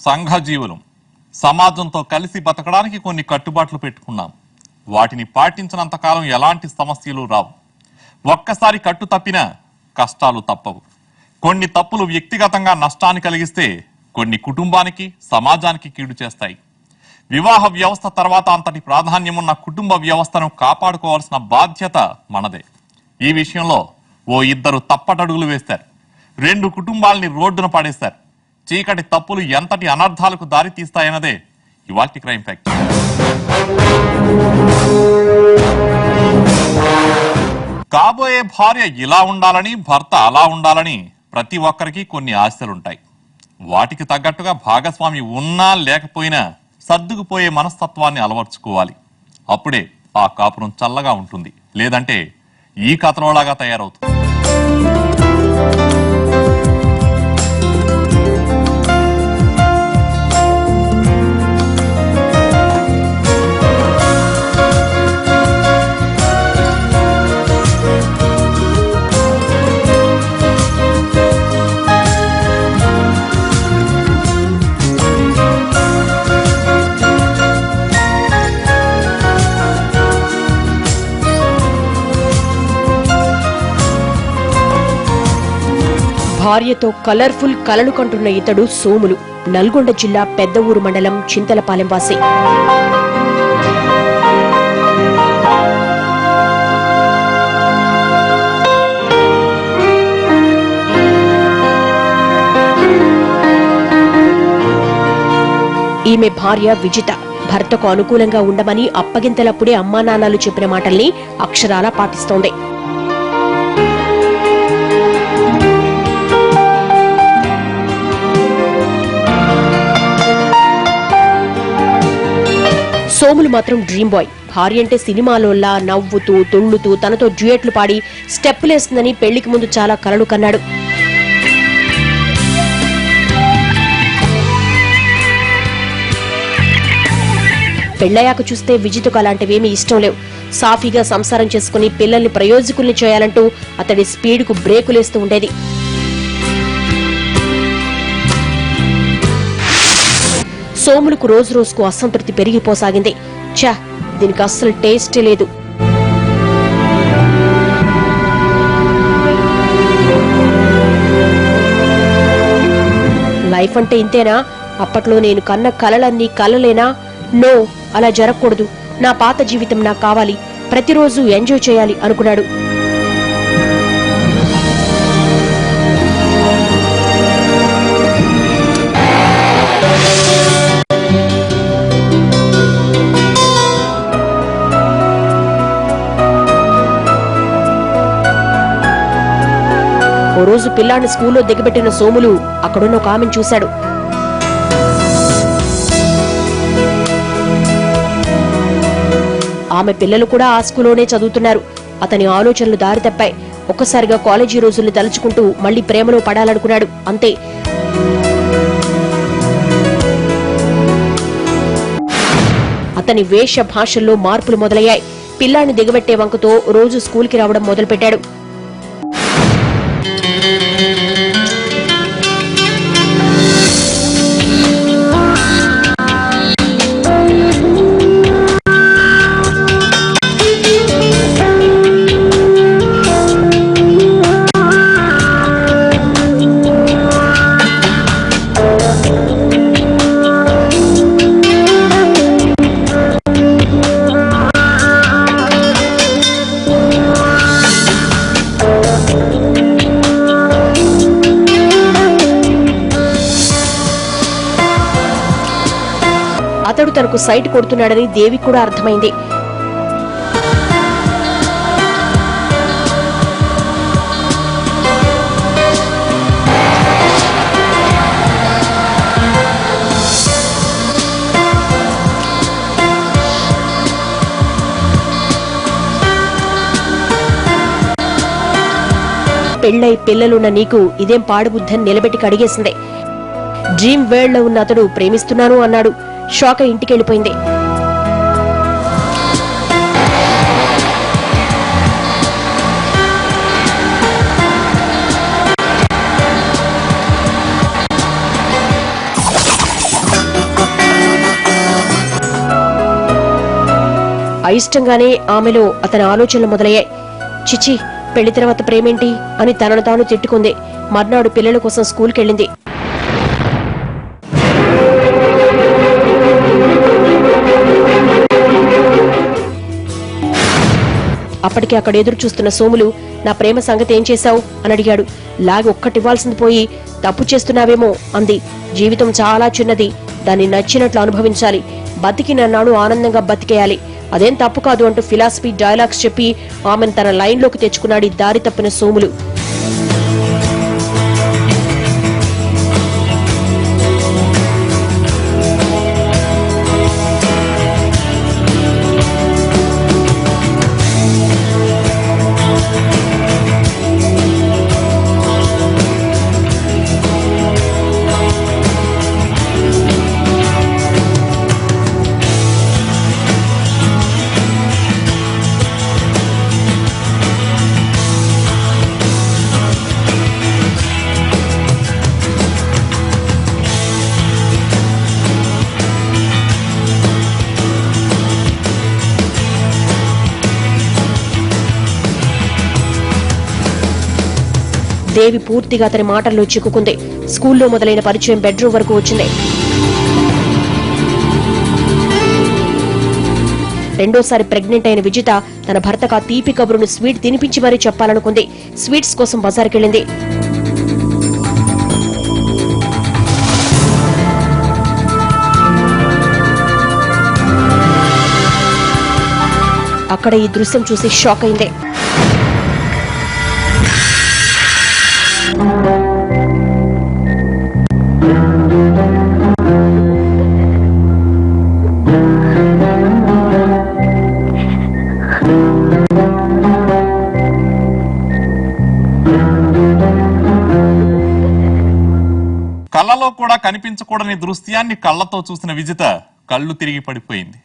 సంఘజీవులం. సమాజంతో కలిసి బతకడానికి కొన్ని కట్టుబాట్లు పెట్టుకున్నాం. వాటిని పాటించినంత కాలం ఎలాంటి సమస్యలు రావు. ఒక్కసారి కట్టు తప్పినా కష్టాలు తప్పవు. కొన్ని తప్పులు వ్యక్తిగతంగా నష్టాన్ని కలిగిస్తే కొన్ని కుటుంబానికి, సమాజానికి కీడు చేస్తాయి. వివాహ వ్యవస్థ తర్వాత అంతటి ప్రాధాన్యమున్న కుటుంబ వ్యవస్థను కాపాడుకోవాల్సిన బాధ్యత మనదే. ఈ విషయంలో ఓ ఇద్దరు తప్పటడుగులు వేశారు. 2 కుటుంబాలని రోడ్డున పడేశారు. చీకటి తప్పులు ఎంతటి అనర్థాలకు దారి తీస్తాయన్నదే ఇవాల్టి క్రైమ్ ఫ్యాక్ట్. కాబోయే భార్య ఇలా ఉండాలని, భర్త అలా ఉండాలని ప్రతి ఒక్కరికి కొన్ని ఆశలుంటాయి. వాటికి తగ్గట్టుగా భాగస్వామి ఉన్నా లేకపోయినా సర్దుకుపోయే మనస్తత్వాన్ని అలవర్చుకోవాలి. అప్పుడే ఆ కాపురం చల్లగా ఉంటుంది. లేదంటే ఈ కథలోలాగా తయారవుతుంది. భార్యతో కలర్ఫుల్ కలలు కంటున్న ఇతడు సోములు. నల్గొండ జిల్లా పెద్ద ఊరు మండలం చింతలపాలెం వాసి. ఈమె భార్య విజిత. భర్తకు అనుకూలంగా ఉండమని అప్పగింతలప్పుడే అమ్మా నాన్నలు చెప్పిన మాటల్ని అక్షరాలా పాటిస్తోంది. సోములు మాత్రం డ్రీమ్ బాయ్. భార్య అంటే సినిమాలోలా నవ్వుతూ తుళ్ళుతూ తనతో డ్యూయెట్లు పాడి స్టెప్పులేస్తుందని పెళ్లికి ముందు చాలా కలలు కన్నాడు. పెళ్లయ్యాక చూస్తే విజితకు అలాంటివేమీ ఇష్టం లేవు. సాఫీగా సంసారం చేసుకుని పిల్లల్ని ప్రయోజకుల్ని చేయాలంటూ అతడి స్పీడ్కు బ్రేకులేస్తూ ఉండేది. సోములకు రోజు రోజుకు అసంతృప్తి పెరిగిపోసాగింది. ఛా, దీనికి అస్సలు టేస్టే లేదు. లైఫ్ అంటే ఇంతేనా? అప్పట్లో నేను కన్న కలలన్నీ కలలేనా? నో, అలా జరగకూడదు. నా పాత జీవితం నాకు కావాలి. ప్రతిరోజు ఎంజాయ్ చేయాలి అనుకున్నాడు. ఓ రోజు పిల్లాన్ని స్కూల్లో దిగబెట్టిన సోములు అక్కడున్న ఒక ఆమెను చూశాడు. ఆమె పిల్లలు కూడా ఆ స్కూల్లోనే చదువుతున్నారు. అతని ఆలోచనలు దారి తప్పాయి. ఒక్కసారిగా కాలేజీ రోజుల్ని తలుచుకుంటూ మళ్లీ ప్రేమలో పడాలనుకున్నాడు. అంతే. అతని వేష భాషల్లో మార్పులు మొదలయ్యాయి. పిల్లాన్ని దిగబెట్టే వంకతో రోజు స్కూల్కి రావడం మొదలుపెట్టాడు. అతడు తనకు సైట్ కొడుతున్నాడని దేవికి కూడా అర్థమైంది. పెళ్లై పిల్లలున్న నీకు ఇదేం పాడుబుద్ధని నిలబెట్టి కడిగేసిందే. డ్రీమ్ వరల్డ్ లో ఉన్న అతడు ప్రేమిస్తున్నాను అన్నాడు. షాక్ అయి ఇంటికెళ్లిపోయింది. అయిష్టంగానే ఆమెలో అతని ఆలోచనలు మొదలయ్యాయి. చిచి, పెళ్లి తర్వాత ప్రేమేంటి అని తనను తాను తిట్టుకుంది. మర్నాడు పిల్లల కోసం స్కూల్కెళ్ళింది. అప్పటికి అక్కడ ఎదురు చూస్తున్న సోములు, నా ప్రేమ సంగతి ఏం చేశావు అని అడిగాడు. లాగి ఒక్కటివ్వాల్సింది పోయి తప్పు చేస్తున్నావేమో అంది. జీవితం చాలా చిన్నది, దాన్ని నచ్చినట్లు అనుభవించాలి. బతికినన్నాడు ఆనందంగా బతికేయాలి, అదేం తప్పు కాదు అంటూ ఫిలాసఫీ డైలాగ్స్ చెప్పి ఆమెను తన లైన్లోకి తెచ్చుకున్నాడు ఈ దారి తప్పిన సోములు. దేవి పూర్తిగా అతని మాటల్లో చిక్కుకుంది. స్కూల్లో మొదలైన పరిచయం బెడ్రూమ్ వరకు వచ్చింది. రెండోసారి ప్రెగ్నెంట్ అయిన విజిత తన భర్తకు ఆ తీపి కబురును స్వీట్ తినిపించి మరీ చెప్పాలనుకుంది. స్వీట్స్ కోసం బజార్కెళ్ళింది. అక్కడ ఈ దృశ్యం చూసి షాక్ అయింది. కళ్ళలో కూడా కనిపించకూడని దృశ్యాన్ని కళ్ళతో చూసిన విజిత కళ్ళు తిరిగి పడిపోయింది.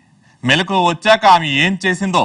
మెలకువ వచ్చాక ఆమె ఏం చేసిందో